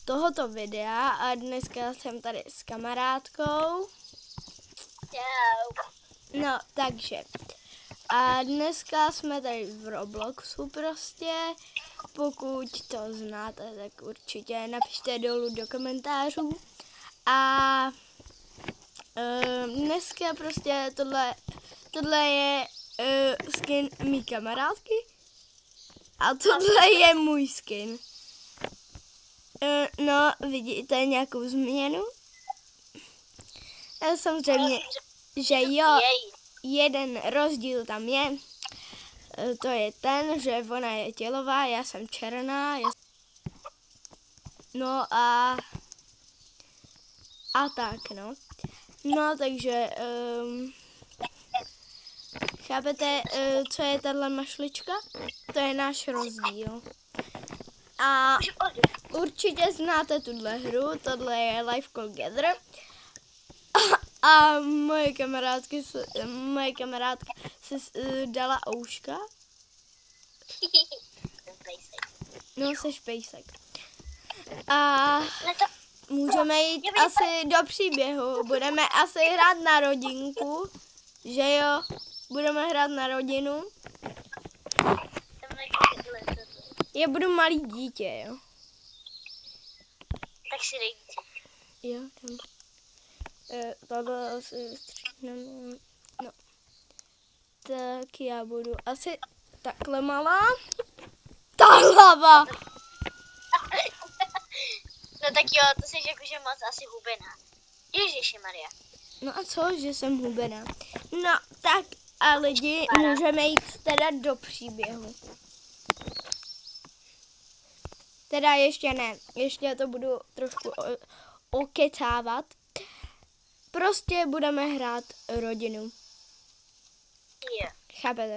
tohoto videa a dneska jsem tady s kamarádkou. No, takže. A dneska jsme tady v Robloxu prostě. Pokud to znáte, tak určitě napište dolů do komentářů. A dneska prostě tohle je skin mý kamarádky. A tohle je můj skin. No, vidíte nějakou změnu? Samozřejmě, že jo, jeden rozdíl tam je. To je ten, že ona je tělová, já jsem černá. No a tak, no. No, takže chápete, co je tahle mašlička? To je náš rozdíl. A určitě znáte tuhle hru, tohle je Life Call Gather. A moje kamarádka si dala ouška. No, seš pejsek. A můžeme jít asi do příběhu. Budeme asi hrát na rodinku. Že jo? Budeme hrát na rodinu. Já budu malý dítě, jo? Tak si dej dítě. Jo, tam. Tohle asi stříhneme. No. Tak já budu asi takhle malá. Ta hlava! No tak jo, to jsi jakože moc asi hubená. Ježišimaria. No a co, že jsem hubená? No tak a lidi, můžeme jít teda do příběhu. Teda ještě ne, ještě to budu trošku okecávat. Prostě budeme hrát rodinu. Jo. Chápete?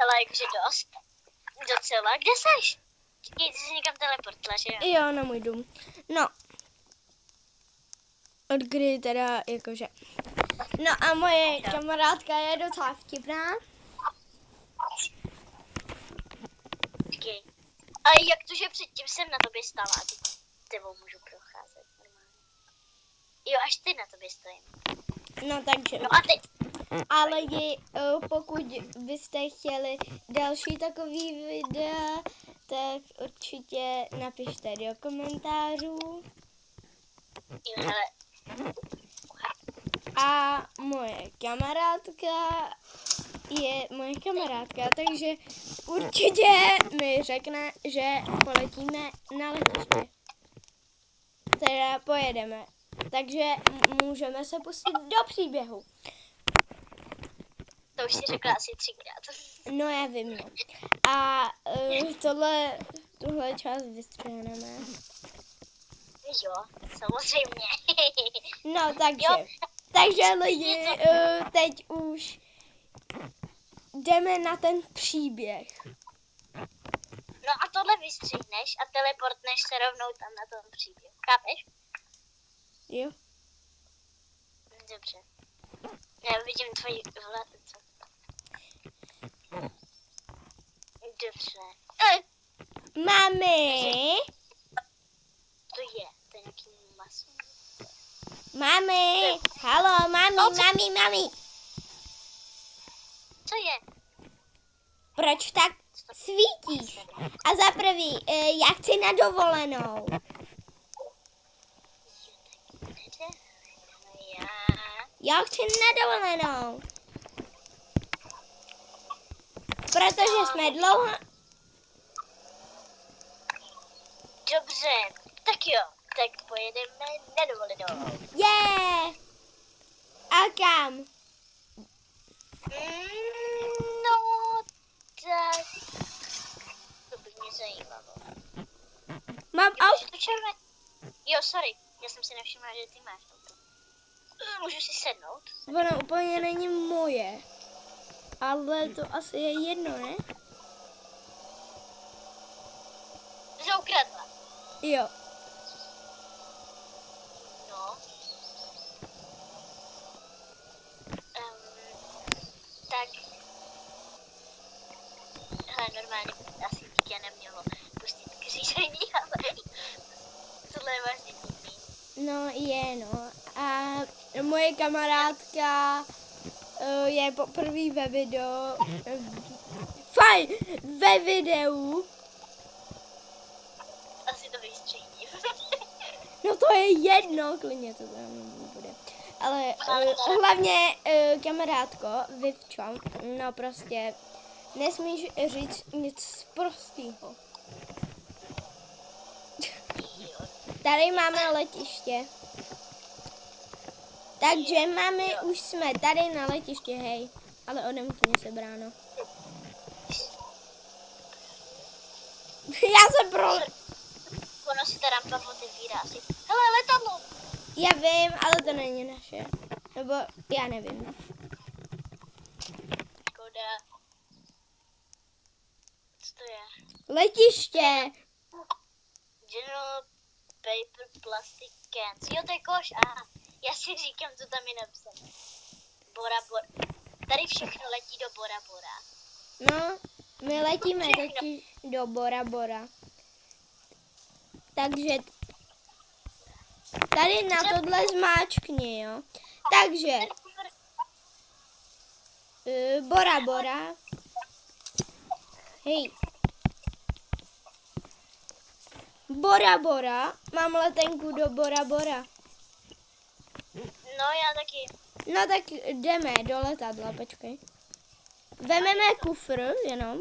Ale jakože dost. Docela. Kde seš? Ty jsi někam teleportla, že jo? Jo, na můj dům. No. Od kdy teda, jakože. No a moje kamarádka je docela vtipná. Okay. Ale jak to, že předtím jsem na tobě stála a teď tebou můžu procházet normálně. Jo, až ty na tobě stojím. No takže. No a teď. A lidi, pokud byste chtěli další takový videa, tak určitě napište do komentářů. Jo, hele. A moje kamarádka je moje kamarádka, takže určitě mi řekne, že poletíme na letiště. Teda pojedeme. Takže můžeme se pustit do příběhu. To už si řekla asi 3krát. No já vím, no. A tuhle část vystřihneme. Jo, samozřejmě. No takže lidi, teď už jdeme na ten příběh. No a tohle vystřihneš a teleportneš se rovnou tam na tom příběhu. Chápeš? Jo. Dobře. Já vidím tvoji hladice. Dobře. Mami! To je nějaký maso. Mami! Halo, mami! Co je? Proč tak svítíš? A za prvý, já chci na dovolenou. Já chci na dovolenou. Protože jsme dlouho... Dobře, tak jo, tak pojedeme na dovolenou. Yeah! A kam? No, tak... To by mě zajímalo. Mám auto. Jo, sorry, já jsem si nevšimla, že ty máš auto. Můžu si sednout? Ono úplně není moje. Ale to asi je jedno, ne? Že ukradla. Jo. No. Tak. Hele, normálně asi dítě nemělo pustit k řízení, ale No je, no. A moje kamarádka je poprvé ve videu. Fajn, ve videu. Asi to vystřídím. No to je jedno, klidně to tam bude. Ale hlavně, kamarádko, Vivčo, no prostě nesmíš říct nic prostýho. Tady máme letiště. Takže máme, už jsme tady na letiště, hej. Ale odemkni se, bráno. Já se pro... Ono si ta rampa otevírá asi. Hele, letadlo! Já vím, ale to není naše. Nebo já nevím. Škoda. Co to je? Letiště! General paper plastic cans. Jo, to je koš. Aha. Já si říkám, co tam je napsané. Bora Bora. Tady všechno letí do Bora Bora. No, my letíme totiž do Bora Bora. Takže tady na tohle zmáčkni, jo. Takže Bora Bora. Hej. Bora Bora. Mám letenku do Bora Bora. No, já taky. No tak jdeme do letadla, počkej. Vememe kufr jenom.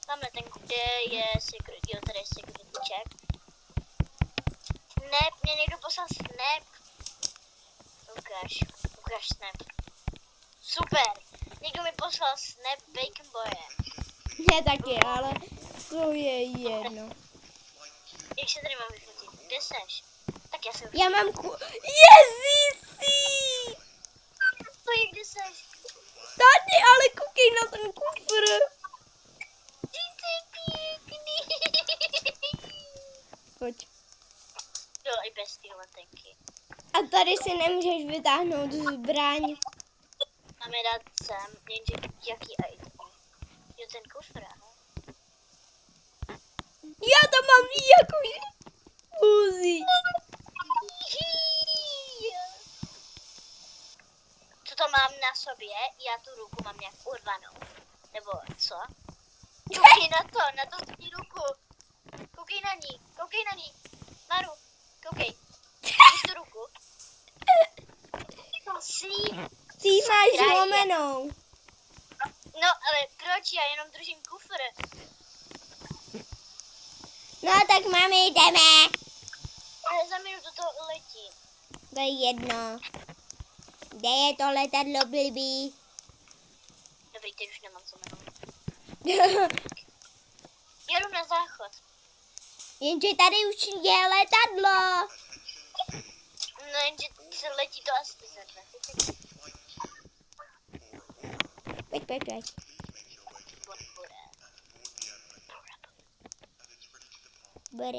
Tamhle ten, kde je security, jo, tady je security check. Snap, mě někdo poslal snap. Ukáž snap. Super, někdo mi poslal snap Bacon Boye. Ne taky, ale to je jedno. Jak se tady mám vyfotit? Kde seš? Tak já jsem... Já mám Ježíši! To je, kde seš? Tady, ale koukej na ten kufr. Ty pěkný. Pojď. Jo, i bez té letenky. A tady si nemůžeš vytáhnout zbraň. Máme dát sem, jenže jaký item? Jo, ten kufr, aha. Já to mám jako Uzi. Co to mám na sobě? Já tu ruku mám nějak urvanou. Nebo co? Koukej na to svý ruku. Koukej na ní. Maru, koukej. Víš tu ruku? Ty máš lomenou. No, ale proč? Já jenom držím kufr. No tak mami, jdeme. Ale za minutu to letí. To je jedno. Kde je to letadlo blbý? Dobrý, teď už nemám co jmenovat. Jedu na záchod. Jenže tady už je letadlo. No jenže se letí to asi za 20. Pojď. Bere.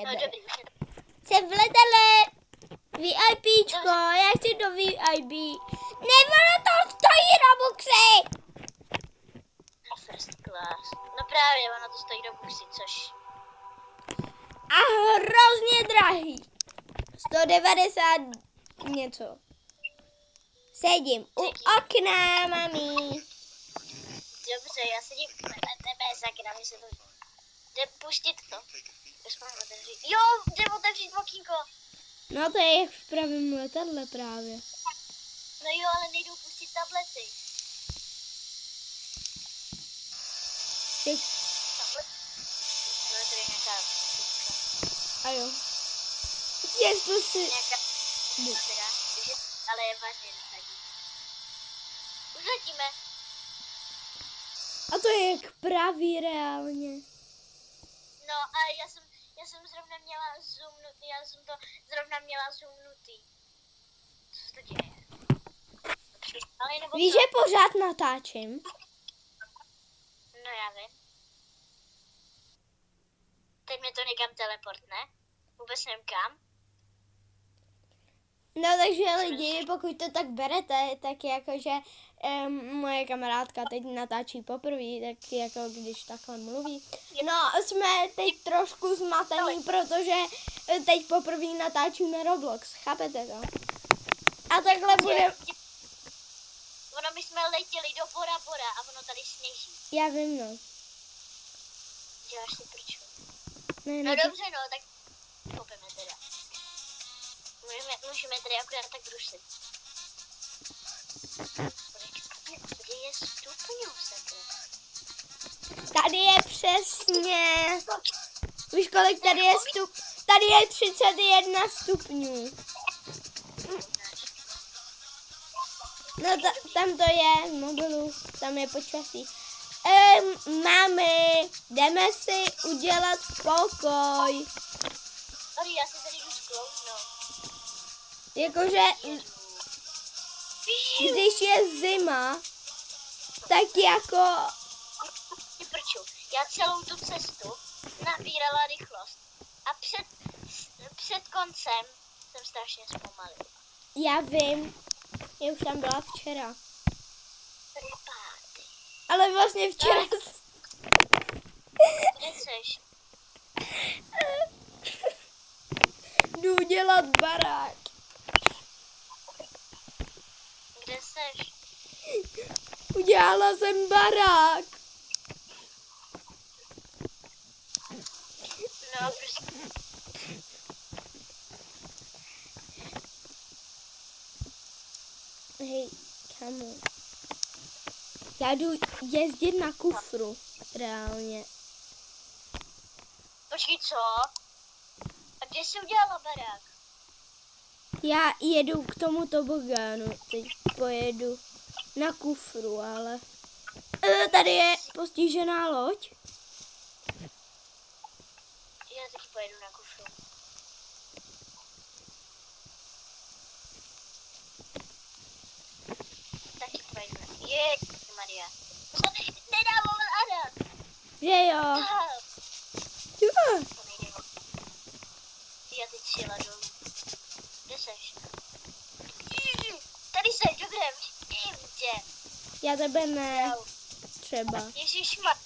No dobrý, už ne. Jsem v letadle. VIPčko, já chci do VIP. Nebudu to stojí Robuxy. First class. No právě, ono to stojí do busy, což... A hrozně drahý. 190 něco. Sedím u okna, mami. Dobře, já sedím na tebe, sakra, mi se to... Jde pustit to. Už mám otevřít. Jo, jde otevřít okýnko. No to je jak v pravém letadle právě. No jo, ale nejdou pustit tablety. Tablety? To je tady nějaká... A jo. Jestli si... Nějaká... Teda, ale je vážně nesadí. Už letíme. A to je jak pravý reálně. No a já jsem zrovna měla zoomnutý, Co se to děje? Ale nebo Víš, co? že pořád natáčím? No já vím. Teď mě to někam teleportne. Vůbec nevím kam. No takže lidi, pokud to tak berete, tak jakože moje kamarádka teď natáčí poprvé, tak jako když takhle mluví. No jsme teď trošku zmatený, protože teď poprvé natáčíme Roblox, chápete to? A takhle bude... Ono my jsme letěli do Bora Bora a ono tady sněží. Já vím, no. Děláš si prču. Ne, No ne, dobře, no, tak kopeme teda. Můžeme tady akorát tak brusit. Kde je stupňů, sakra? tady je přesně... Víš, kolik tady je Tady je 31 stupňů. No tam to je v mobilu, tam je počasí. Mami, jdeme si udělat pokoj. Tady já se tady jdu sklouznout. Jakože, když je zima, tak jako... Prču. Já celou tu cestu nabírala rychlost. A před koncem jsem strašně zpomalila. Já vím, já už tam byla včera. Repárty. Ale vlastně včera... Kde seš? Jdu dělat barák. Kde seš? Udělala jsem barák. No, prostě. Hej, kamo. Já jdu jezdit na kufru, reálně. Počkej, co? A kde jsi udělala barák? Já jedu k tomu tobogánu, teď pojedu na kufru, ale... Tady je postižená loď. Já taky pojedu na kufru. Taky pojedu na... Maria. Nedávám Adam. Že jo? Jo. To nejde. Já teď sjela dolů. Kde seš? Tady seš, dobré, vidím tě. Já tebe ne, třeba. Ježišma.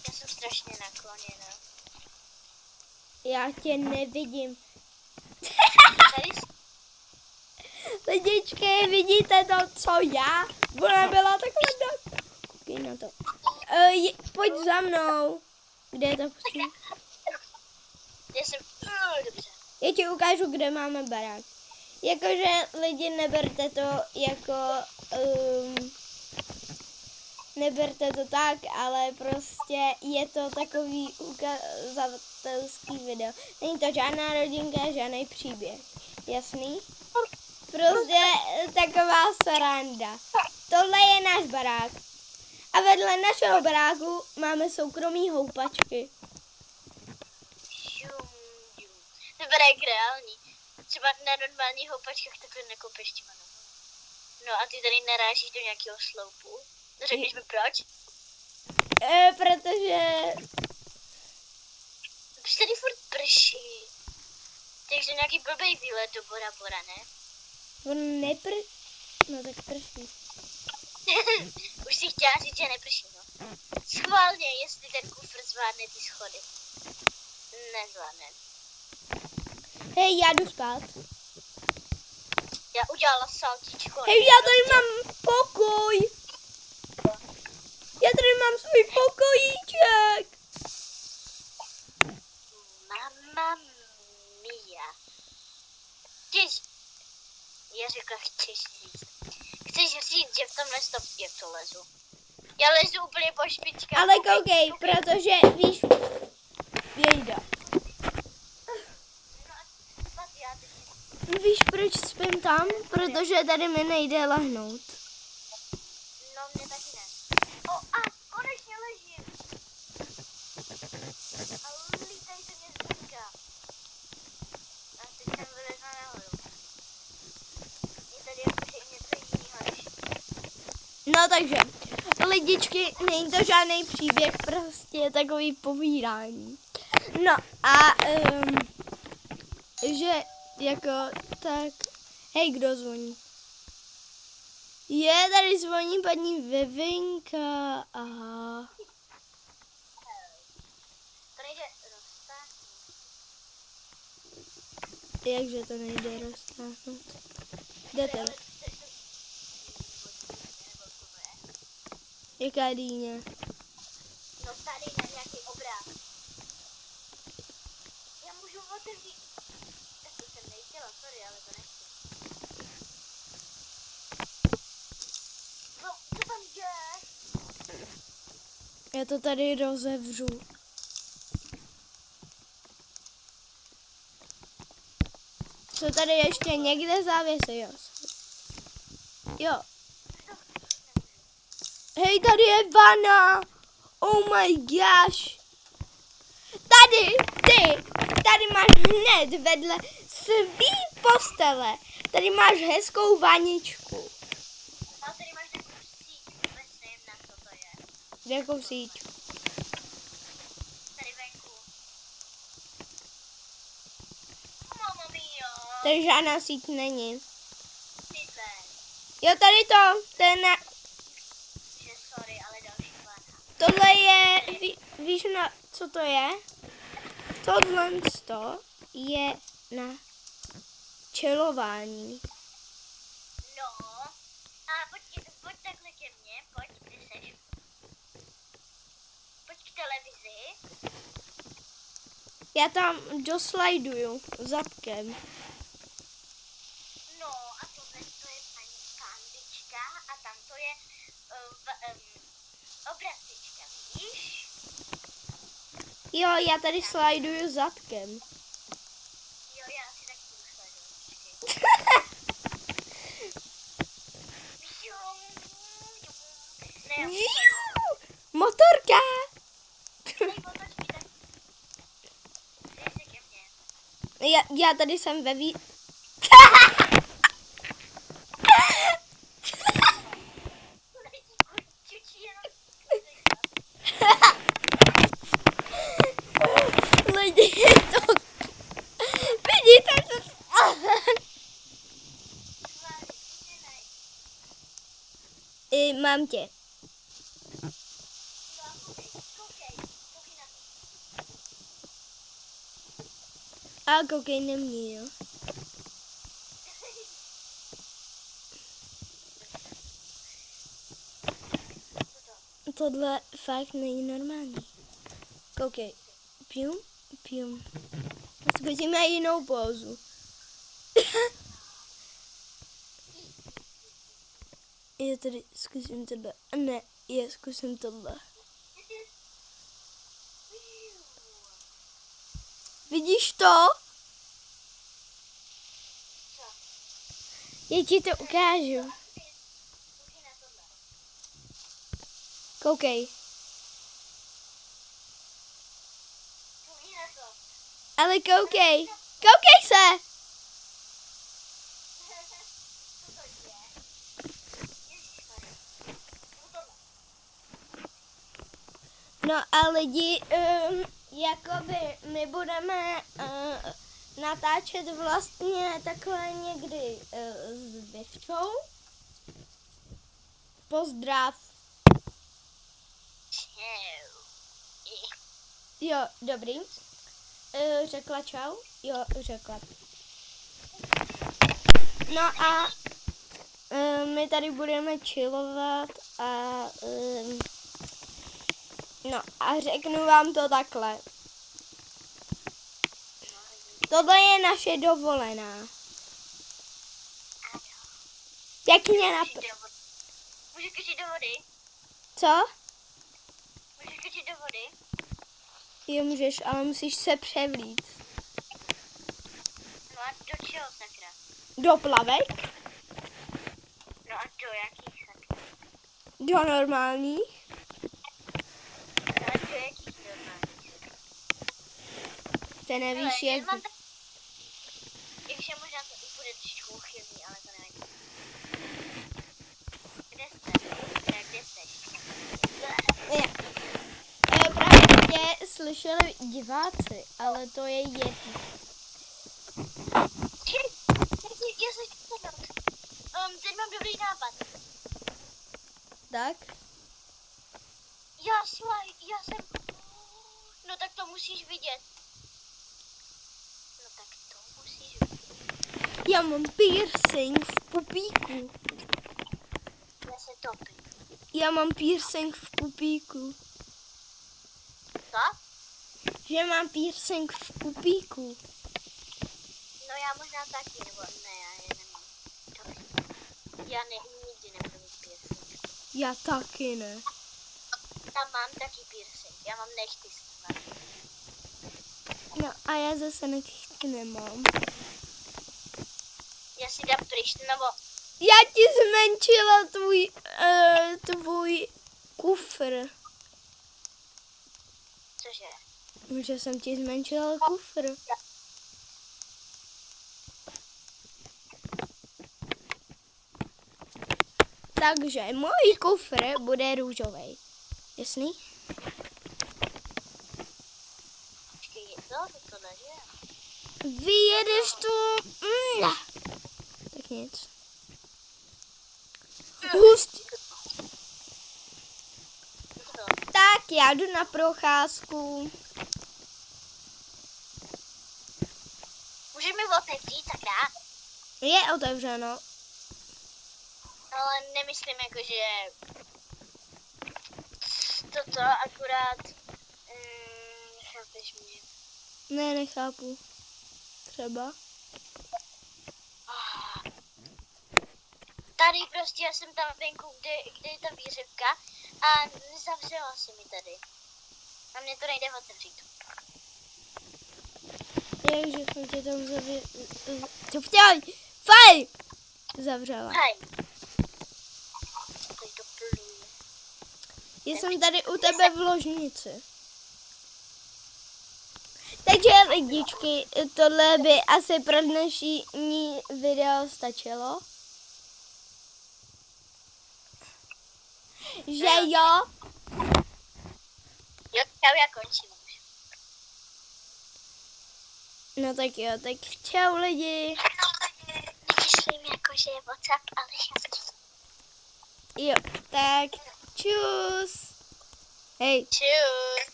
Já jsem strašně nakloněna. Já tě nevidím. Tady jsi. Lidičky, vidíte to, co já? Ona byla takhle dát. Koukej na to. Pojď za mnou. Kde je to postižená? Já jsem... Dobře. Já ti ukážu, kde máme barák. Jakože lidi, neberte to jako... neberte to tak, ale prostě je to takový ukazatelský video. Není to žádná rodinka, žádný příběh. Jasný? Prostě taková sranda. Tohle je náš barák. A vedle našeho baráku máme soukromý houpačky. To bude jak reální. Třeba na normálních houpačkách takhle nekopeš těma nohama. No a ty tady narážíš do nějakého sloupu. Řekneš mi proč? Protože... Už tady furt prší. Takže nějaký blbej výlet do Bora Bora, ne? On No tak prší. Už si chtěla říct, že neprší, no. Schválně, jestli ten kufr zvládne ty schody. Nezvládne. Hej, já jdu spát. Já udělala saltičko. Hej, já tady mám pokoj. Já tady mám svůj pokojíček. Mamma mia. Já řekla, chceš říct. Chceš říct, že v tomhle stopě to lezu. Já lezu úplně po špičkách. Ale koukej, protože víš, Jejda. Víš, proč spím tam? Protože tady mi nejde lehnout. No, mě taky ne. A konečně ležím. A lítají se mě zrnka. A teď jsem vylezla nahoru. Je tady jako něco jiného než... No takže, lidičky, není to žádný příběh, prostě je takový povídání. No a, že jako tak, Hej, kdo zvoní? Je, tady zvoní paní Vivinka. Aha. To nejde roztáhnout. Jakže to nejde roztáhnout? Kde to? Jaká dýně? No tady na nějaký obraz. Já můžu otevřít. Já to jsem nechtěla, sorry, ale to nechci. No, co tam děláš? Já to tady rozevřu. Jsou tady ještě někde závěsy, jo? Jo. Hej, tady je vana. Oh my gosh. Tady máš hned vedle svý postele. Tady máš hezkou vaničku. A tady máš takovou síť, vůbec nevím, na co to je. Jakou síť? Tady venku. Mama mia. Tady žádná síť není. Sice. Jo, tady to je na... Že sorry, ale další vana. Tohle je... Víš, na co to je? Tohle je na čelování. No. A pojď takhle ke mně, pojď, ty seš. Pojď k televizi. Já tam doslajduju zadkem. No a tohle to je paní pandička a tam to je obrazička, víš? Jo, já tady slajduju zadkem. Jo, já si taky budu sledovat. Ne, já si Motorka! otočky tak. Dej se ke mně. Já tady jsem ve vý... Lidi, to... Vidíte to? Mám tě. A koukej na mě, jo. Tohle fakt není normální. Koukej. Pium, pium. Zkusíme jinou pózu. Já tady zkusím tohle. Ne, já zkusím tohle. Vidíš to? Já ti to ukážu. Koukej. Ale koukej. Koukej se. No a lidi, jakoby my budeme natáčet vlastně takhle někdy s Vivčou. Pozdrav. Jo, dobrý. Řekla čau? Jo, řekla. No a my tady budeme chillovat a no a řeknu vám to takhle. Tohle je naše dovolená. Pěkně Můžeš skočit do vody? Co? Můžeš skočit do vody? Jo, můžeš, ale musíš se převlít. No a do čeho, sakra? Do plavek? No a do jakých, sakra? Do normálních? No a do jakých normálních, sakra? Ty nevíš, jak... Ještě možná to bude trošičku uchylný, ale to nevím. Kde jste? Kde jste? Právě slyšeli diváci, ale to je jedno. Já se to tak? Já jsem... No tak to musíš vidět. No tak to musíš vidět. Já mám piercing v pupíku. Já se topím. Já mám piercing v pupíku. Co? Že mám piercing v pupíku. No já možná taky, nebo ne, já je nemám. Já nikdy nebudu mít piercing. Já taky ne. Tam mám taky piercing, já mám nechty snad. No a já zase nechty nemám. Já si dám pryč, nebo... Já ti zmenšila tvůj kufr. Cože? Že jsem ti zmenšila kufr. Takže můj kufr bude růžový. Jasný? Počkej, je to nežije? Vyjedeš tu... Tak nic. Hustý. Tak já jdu na procházku. Můžeš mi otevřít, tak dá? Je otevřeno. Ale nemyslím jako, že... Toto akurát... Chápeš mě? Ne, nechápu. Třeba. Tady prostě já jsem tam venku, kde je ta výřivka a zavřela se mi tady. A mě to nejde otevřít. Takže jsem tě tam zavřela. Hej. Tady to pluje. Já jsem tady u tebe v ložnici. Takže lidičky, tohle by asi pro dnešní video stačilo. Že jo? Jo, já končím už. No tak jo, tak čau lidi. Nemyslím jako, že je WhatsApp, ale já... Jo, tak čus. Hej. Čus.